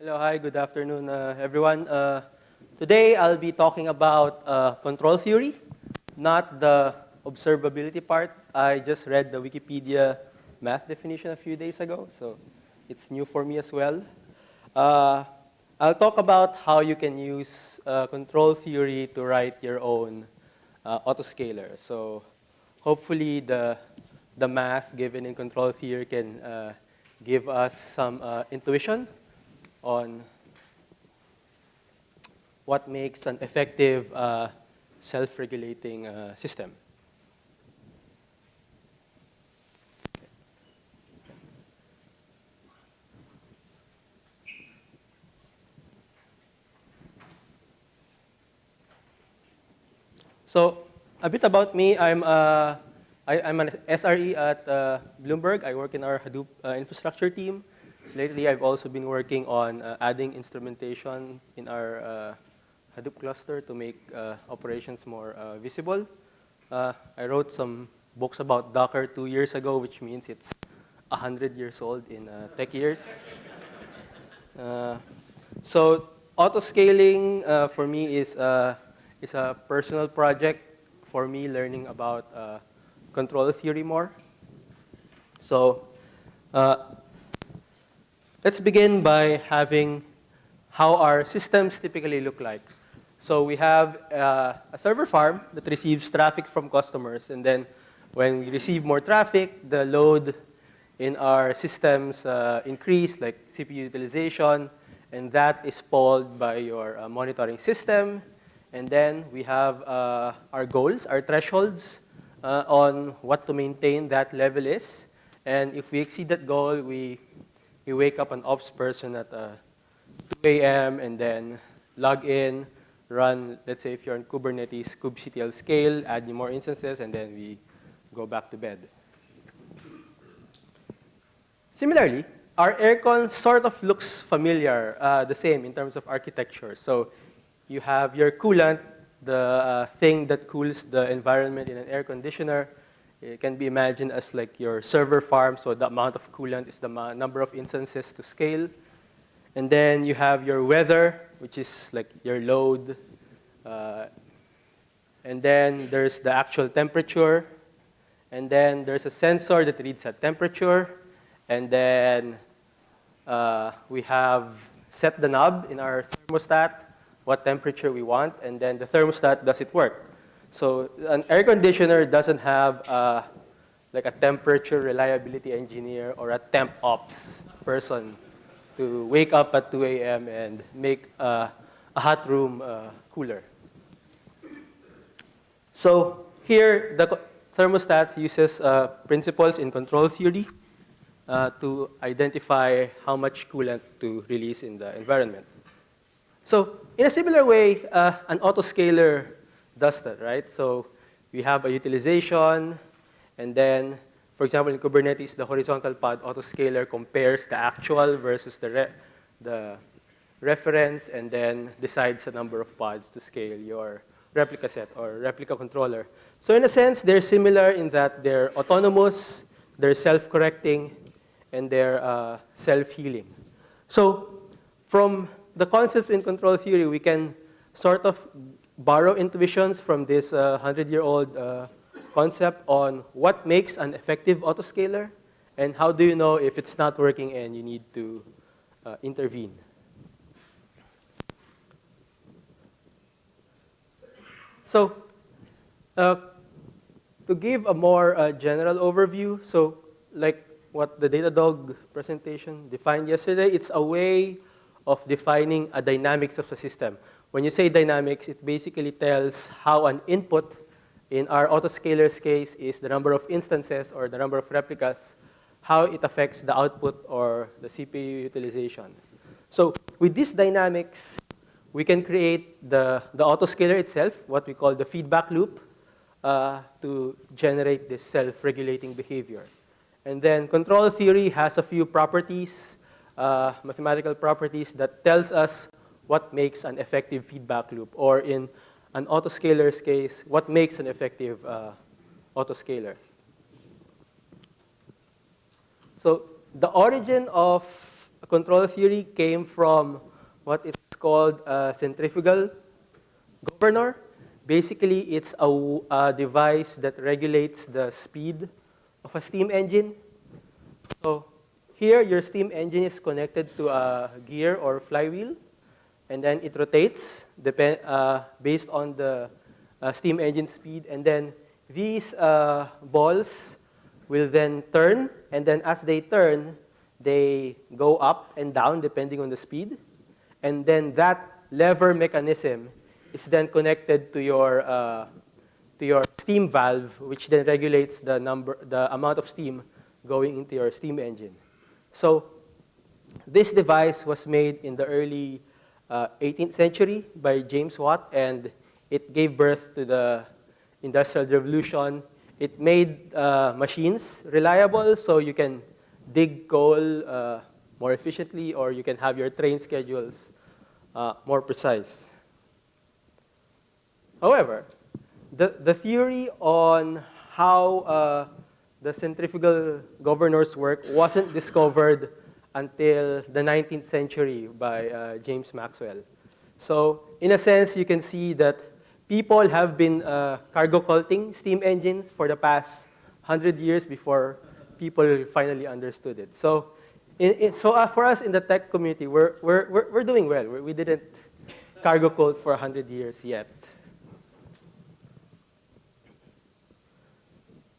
Hello, hi, good afternoon, everyone. Today I'll be talking about control theory, not the observability part. I just read the Wikipedia math definition a few days ago, so it's new for me as well. I'll talk about how you can use control theory to write your own autoscaler. So hopefully the math given in control theory can give us some intuition on what makes an effective self-regulating system. So a bit about me, I'm an SRE at Bloomberg. I work in our Hadoop infrastructure team. Lately, I've also been working on adding instrumentation in our Hadoop cluster to make operations more visible. I wrote some books about Docker 2 years ago, which means it's 100 years old in tech years. So autoscaling for me is a personal project for me learning about control theory more. So let's begin by having how our systems typically look like. So we have a server farm that receives traffic from customers, and then when we receive more traffic, the load in our systems increase, like CPU utilization, and that is polled by your monitoring system. And then we have our goals, our thresholds on what to maintain that level is. And if we exceed that goal, we wake up an ops person at 2 a.m. and then log in, run, let's say if you're on Kubernetes, kubectl scale, add more instances, and then we go back to bed. Similarly, our aircon sort of looks familiar, the same in terms of architecture. So you have your coolant, the thing that cools the environment in an air conditioner. It can be imagined as like your server farm, so the amount of coolant is the number of instances to scale. And then you have your weather, which is like your load. And then there's the actual temperature. And then there's a sensor that reads a temperature. And then we have set the knob in our thermostat, what temperature we want, and then the thermostat, does it work? So an air conditioner doesn't have like a temperature reliability engineer or a temp ops person to wake up at 2 a.m. and make a hot room cooler. So here, the thermostat uses principles in control theory to identify how much coolant to release in the environment. So in a similar way, an autoscaler does that, right? So we have a utilization, and then, for example, in Kubernetes, the horizontal pod autoscaler compares the actual versus the reference, and then decides the number of pods to scale your replica set or replica controller. So in a sense, they're similar in that they're autonomous, they're self-correcting, and they're self-healing. So from the concept in control theory, we can sort of borrow intuitions from this 100-year-old concept on what makes an effective autoscaler and how do you know if it's not working and you need to intervene. So to give a more general overview, so like what the Datadog presentation defined yesterday, it's a way of defining a dynamics of the system. When you say dynamics, it basically tells how an input in our autoscaler's case is the number of instances or the number of replicas, how it affects the output or the CPU utilization. So with these dynamics, we can create the autoscaler itself, what we call the feedback loop, to generate this self-regulating behavior. And then control theory has a few properties, mathematical properties that tells us what makes an effective feedback loop, or in an autoscaler's case, what makes an effective autoscaler. So the origin of control theory came from what is called a centrifugal governor. Basically, it's a device that regulates the speed of a steam engine. So here, your steam engine is connected to a gear or flywheel, and then it rotates based on the steam engine speed. And then these balls will then turn, and then as they turn, they go up and down depending on the speed. And then that lever mechanism is then connected to your steam valve, which then regulates the amount of steam going into your steam engine. So this device was made in the early 18th century by James Watt, and it gave birth to the Industrial Revolution. It made machines reliable, so you can dig coal more efficiently, or you can have your train schedules more precise. However, the theory on how the centrifugal governors work wasn't discovered until the 19th century by James Maxwell. So in a sense, you can see that people have been cargo culting steam engines for the past 100 years before people finally understood it. So, for us in the tech community, we're doing well. We didn't cargo cult for 100 years yet.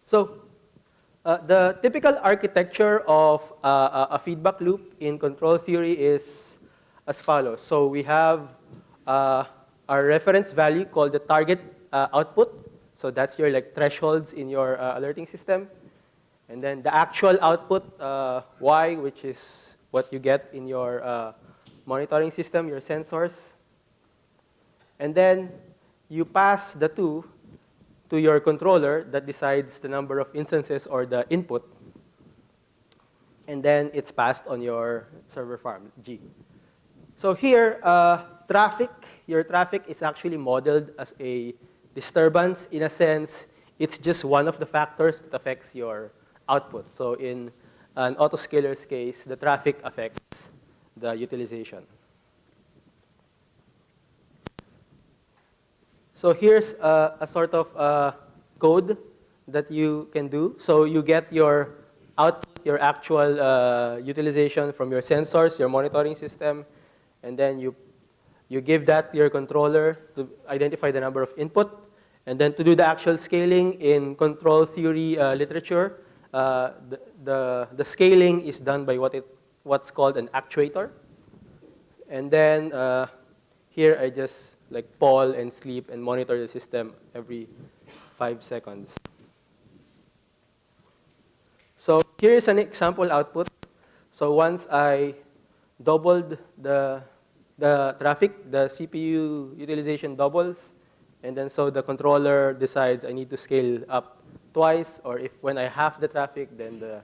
So the typical architecture of a feedback loop in control theory is as follows. So we have our reference value called the target output. So that's your thresholds in your alerting system. And then the actual output, Y, which is what you get in your monitoring system, your sensors. And then you pass the two to your controller that decides the number of instances or the input. And then it's passed on your server farm, G. So here, your traffic is actually modeled as a disturbance. In a sense, it's just one of the factors that affects your output. So in an autoscaler's case, the traffic affects the utilization. So here's a sort of code that you can do. So you get your output, your actual utilization from your sensors, your monitoring system, and then you give that to your controller to identify the number of input. And then to do the actual scaling in control theory literature, the scaling is done by what's called an actuator. And then here I just poll and sleep and monitor the system every 5 seconds. So here is an example output. So once I doubled the traffic, the CPU utilization doubles, and then so the controller decides I need to scale up twice, or when I half the traffic, then the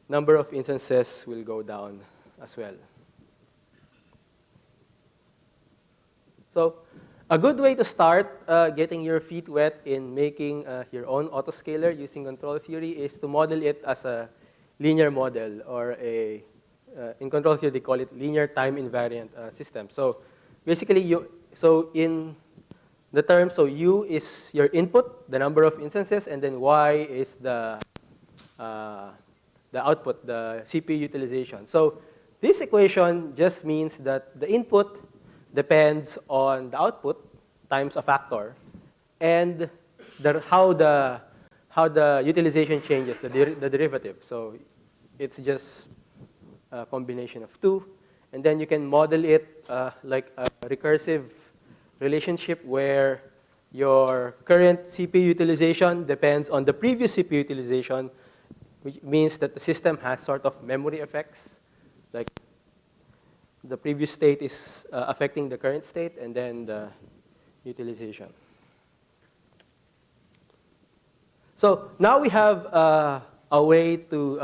number of instances will go down as well. So a good way to start getting your feet wet in making your own autoscaler using control theory is to model it as a linear model, or in control theory they call it linear time invariant system. So basically, in the term, so U is your input, the number of instances, and then Y is the output, the CPU utilization. So this equation just means that the input depends on the output times a factor, and how the utilization changes, the derivative. So it's just a combination of two, and then you can model it like a recursive relationship where your current CPU utilization depends on the previous CPU utilization, which means that the system has sort of memory effects, like the previous state is affecting the current state, and then the utilization. So now we have a way to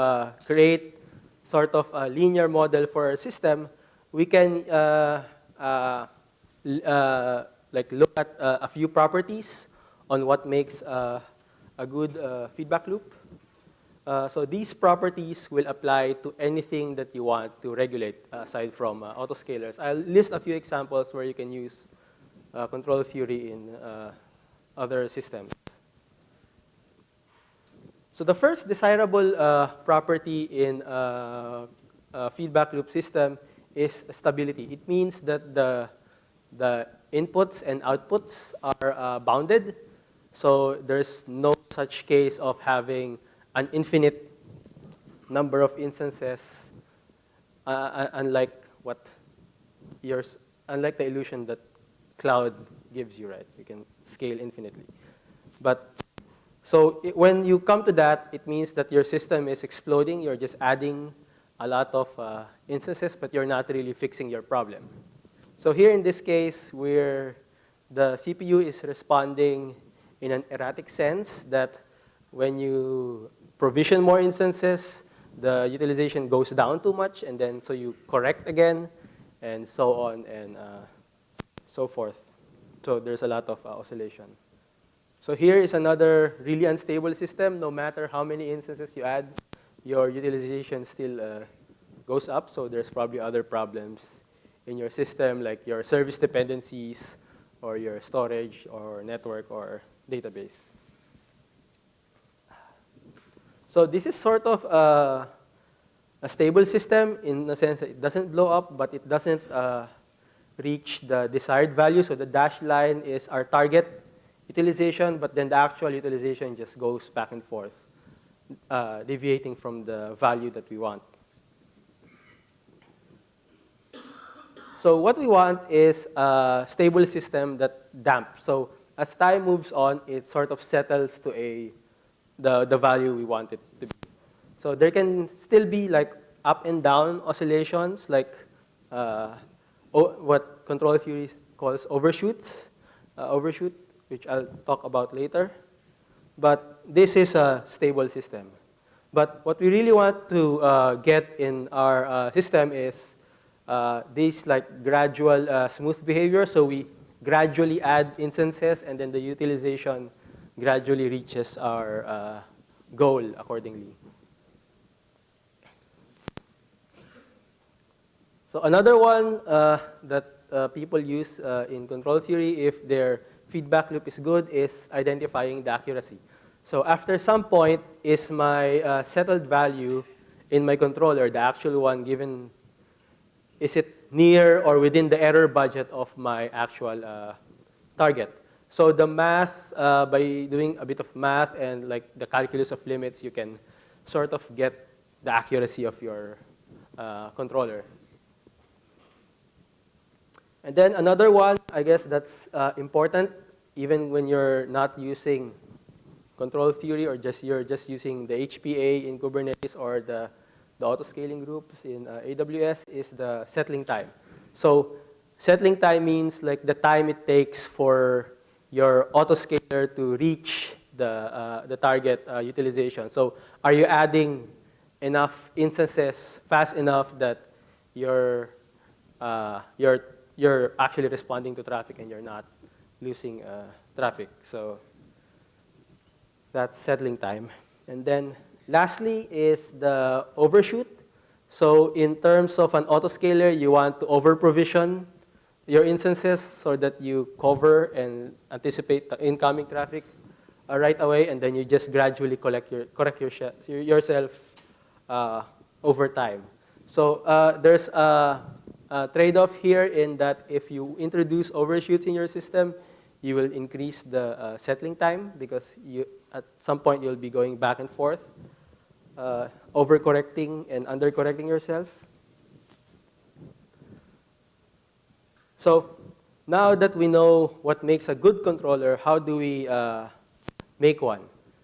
create sort of a linear model for our system. We can look at a few properties on what makes a good feedback loop. So these properties will apply to anything that you want to regulate aside from autoscalers. I'll list a few examples where you can use control theory in other systems. So the first desirable property in a feedback loop system is stability. It means that the inputs and outputs are bounded. So there's no such case of having an infinite number of instances, unlike unlike the illusion that cloud gives you, right? You can scale infinitely. But so when you come to that, it means that your system is exploding. You're just adding a lot of instances, but you're not really fixing your problem. So here in this case, where the CPU is responding in an erratic sense, that when you provision more instances, the utilization goes down too much, and then so you correct again, and so on and so forth. So there's a lot of oscillation. So here is another really unstable system. No matter how many instances you add, your utilization still goes up. So there's probably other problems in your system, like your service dependencies, or your storage, or network, or database. So this is sort of a stable system in the sense that it doesn't blow up, but it doesn't reach the desired value. So the dashed line is our target utilization, but then the actual utilization just goes back and forth, deviating from the value that we want. So what we want is a stable system that damps. So as time moves on, it sort of settles to the value we want it to be. So there can still be like up and down oscillations, like what control theory calls overshoots, which I'll talk about later. But this is a stable system. But what we really want to get in our system is this like gradual smooth behavior. So we gradually add instances, and then the utilization gradually reaches our goal accordingly. So another one that people use in control theory, if their feedback loop is good, is identifying the accuracy. So after some point, is my settled value in my controller, the actual one given, is it near or within the error budget of my actual target? So the math, by doing a bit of math and like the calculus of limits, you can sort of get the accuracy of your controller. And then another one, I guess that's important, even when you're not using control theory, or you're just using the HPA in Kubernetes or the autoscaling groups in AWS, is the settling time. So settling time means like the time it takes for your autoscaler to reach the target utilization. So are you adding enough instances fast enough that you're actually responding to traffic and you're not losing traffic? So that's settling time. And then lastly is the overshoot. So in terms of an autoscaler, you want to over-provision your instances so that you cover and anticipate the incoming traffic right away, and then you just gradually correct yourself over time. So there's a trade-off here in that if you introduce overshoots in your system, you will increase the settling time, because at some point you'll be going back and forth, overcorrecting and undercorrecting yourself. So now that we know what makes a good controller, how do we make one?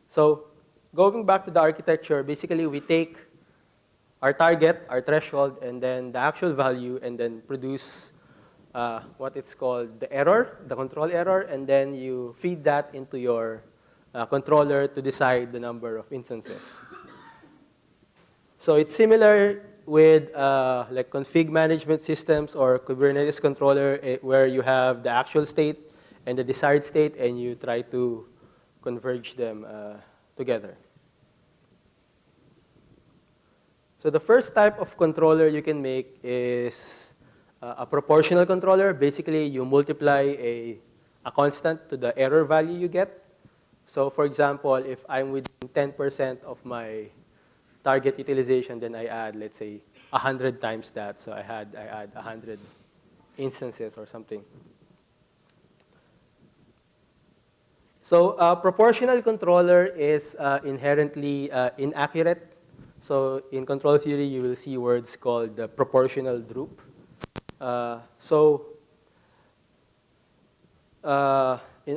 So going back to the architecture, basically we take our target, our threshold, and then the actual value, and then produce what it's called the error, the control error, and then you feed that into your controller to decide the number of instances. So it's similar with like config management systems or Kubernetes controller, where you have the actual state and the desired state, and you try to converge them together. So the first type of controller you can make is a proportional controller. Basically, you multiply a constant to the error value you get. So for example, if I'm within 10% of my target utilization, then I add, let's say, 100 times that. So I add 100 instances or something. So a proportional controller is inherently inaccurate. So in control theory, you will see words called the proportional droop. In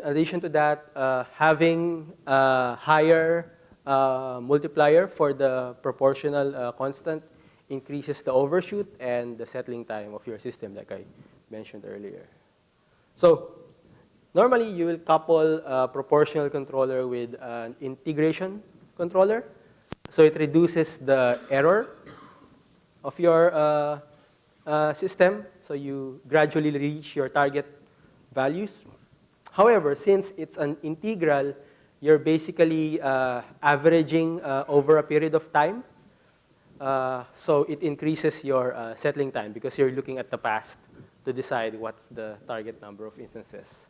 addition to that, having a higher multiplier for the proportional constant increases the overshoot and the settling time of your system, like I mentioned earlier. So normally, you will couple a proportional controller with an integration controller. So it reduces the error of your system. So you gradually reach your target values. However, since it's an integral, you're basically averaging over a period of time. So it increases your settling time because you're looking at the past to decide what's the target number of instances.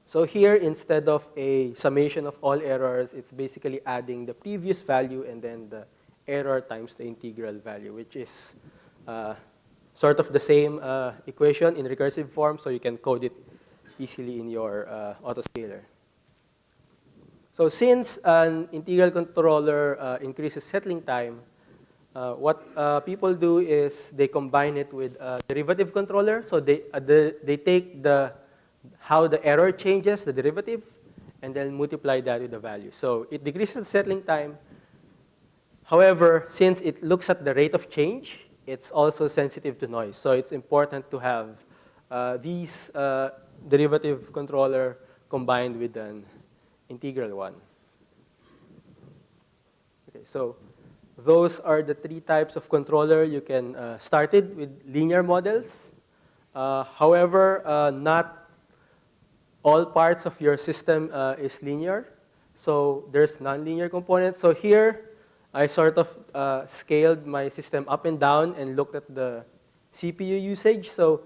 So here, instead of a summation of all errors, it's basically adding the previous value and then the error times the integral value, which is sort of the same equation in recursive form, so you can code it easily in your autoscaler. So since an integral controller increases settling time, what people do is they combine it with a derivative controller. So they take how the error changes, the derivative, and then multiply that with the value. So it decreases the settling time. However, since it looks at the rate of change, it's also sensitive to noise. So it's important to have these derivative controller combined with an integral one. Okay, so those are the three types of controller. You can start it with linear models. However, not all parts of your system is linear. So there's nonlinear components. So here, I sort of scaled my system up and down and looked at the CPU usage. So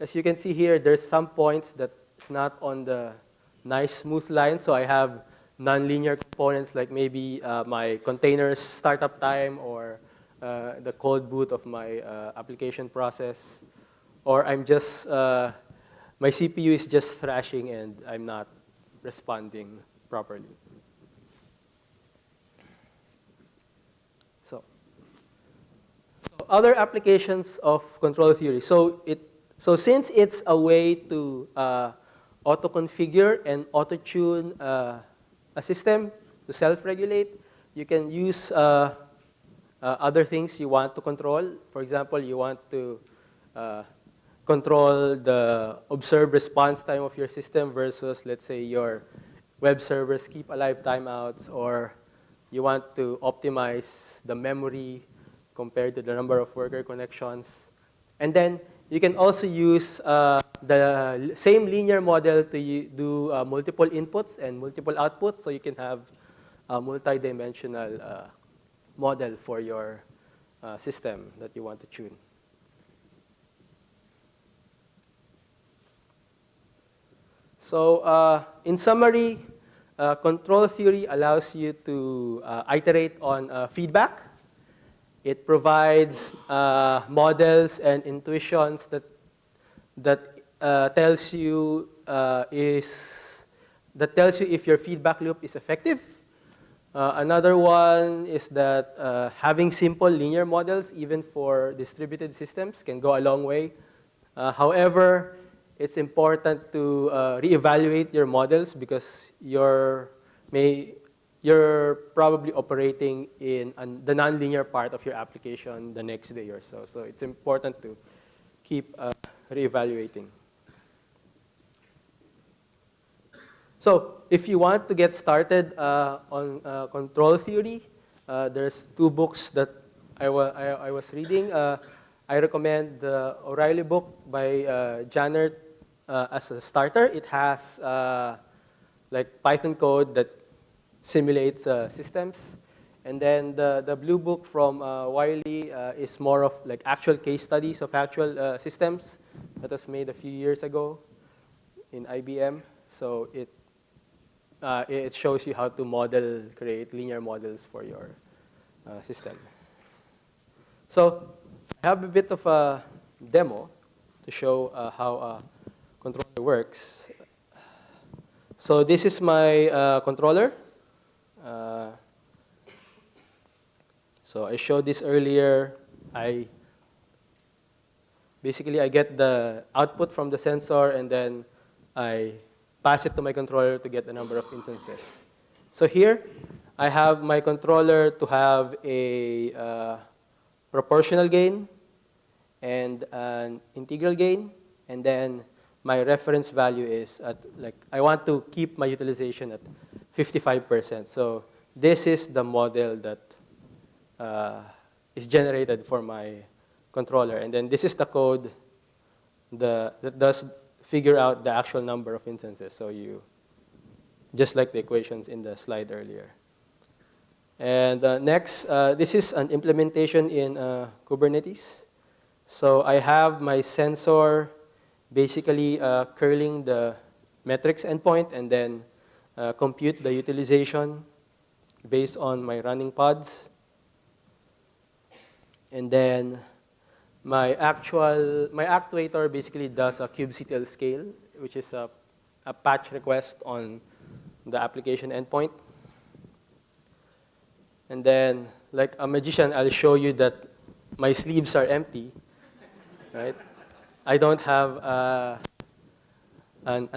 as you can see here, there's some points that's not on the nice smooth line. So I have nonlinear components like maybe my container's startup time or the cold boot of my application process. Or I'm just my CPU is just thrashing and I'm not responding properly. So other applications of control theory. So since it's a way to auto-configure and auto-tune a system to self-regulate, you can use other things you want to control. For example, you want to control the observed response time of your system versus, let's say, your web servers keep alive timeouts, or you want to optimize the memory compared to the number of worker connections. And then you can also use the same linear model to do multiple inputs and multiple outputs, so you can have a multi-dimensional model for your system that you want to tune. So in summary, control theory allows you to iterate on feedback. It provides models and intuitions that tells you if your feedback loop is effective. Another one is that having simple linear models, even for distributed systems, can go a long way. However, it's important to reevaluate your models because you're probably operating in the nonlinear part of your application the next day or so. So it's important to keep reevaluating. So if you want to get started on control theory, there's two books that I was reading. I recommend the O'Reilly book by Janert as a starter. It has like Python code that simulates systems. And then the blue book from Wiley is more of like actual case studies of actual systems that was made a few years ago in IBM. So it shows you how to create linear models for your system. So I have a bit of a demo to show how a controller works. So this is my controller. So I showed this earlier. Basically, I get the output from the sensor, and then I pass it to my controller to get the number of instances. So here, I have my controller to have a proportional gain and an integral gain, and then my reference value is at, like, I want to keep my utilization at 55%. So this is the model that is generated for my controller. And then this is the code that does figure out the actual number of instances. So just like the equations in the slide earlier. And next, this is an implementation in Kubernetes. So I have my sensor basically curling the metrics endpoint and then compute the utilization based on my running pods. And then my actuator basically does a kubectl scale, which is a patch request on the application endpoint. And then, like a magician, I'll show you that my sleeves are empty, right? I don't have an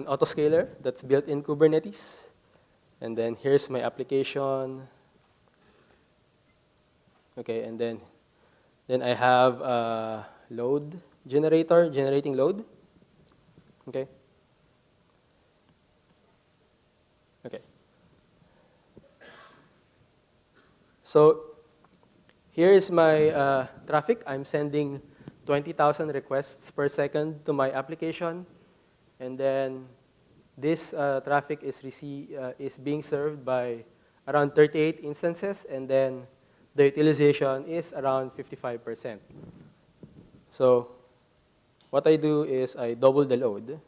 autoscaler that's built in Kubernetes. And then here's my application. Okay, and then I have a load generator generating load. Okay. Okay. So here is my traffic. I'm sending 20,000 requests per second to my application, and then this traffic is being served by around 38 instances, and then the utilization is around 55%. So what I do is I double the load.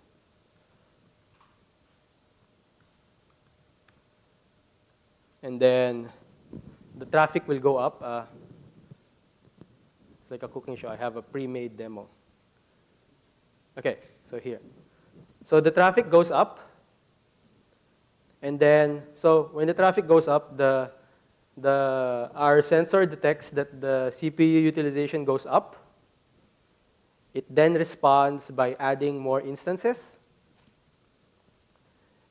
And then the traffic will go up. It's like a cooking show. I have a pre-made demo. Okay, so here. So the traffic goes up. And then, so when the traffic goes up, our sensor detects that the CPU utilization goes up. It then responds by adding more instances.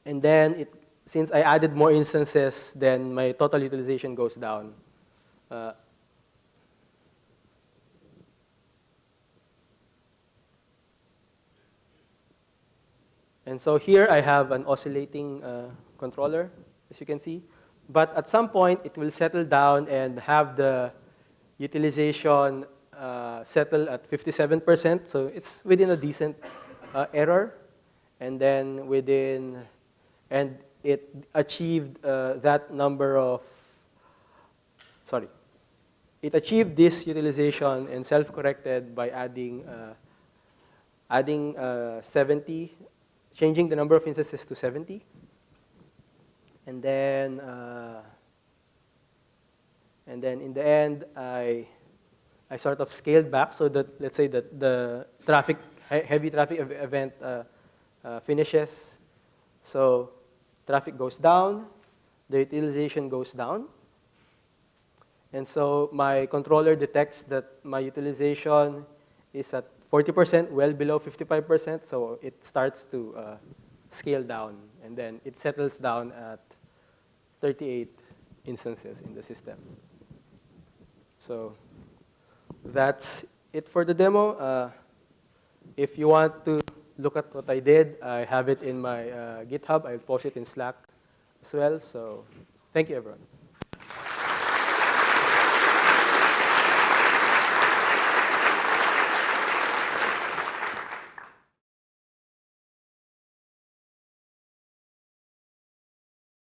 And then, since I added more instances, then my total utilization goes down. And so here I have an oscillating controller, as you can see. But at some point, it will settle down and have the utilization settle at 57%. So it's within a decent error. And then it achieved that number of, it achieved this utilization and self-corrected by adding 70, changing the number of instances to 70. And then in the end, I sort of scaled back so that, let's say that the heavy traffic event finishes. So traffic goes down, the utilization goes down. And so my controller detects that my utilization is at 40%, well below 55%. So it starts to scale down. And then it settles down at 38 instances in the system. So that's it for the demo. If you want to look at what I did, I have it in my GitHub. I'll post it in Slack as well. So thank you, everyone.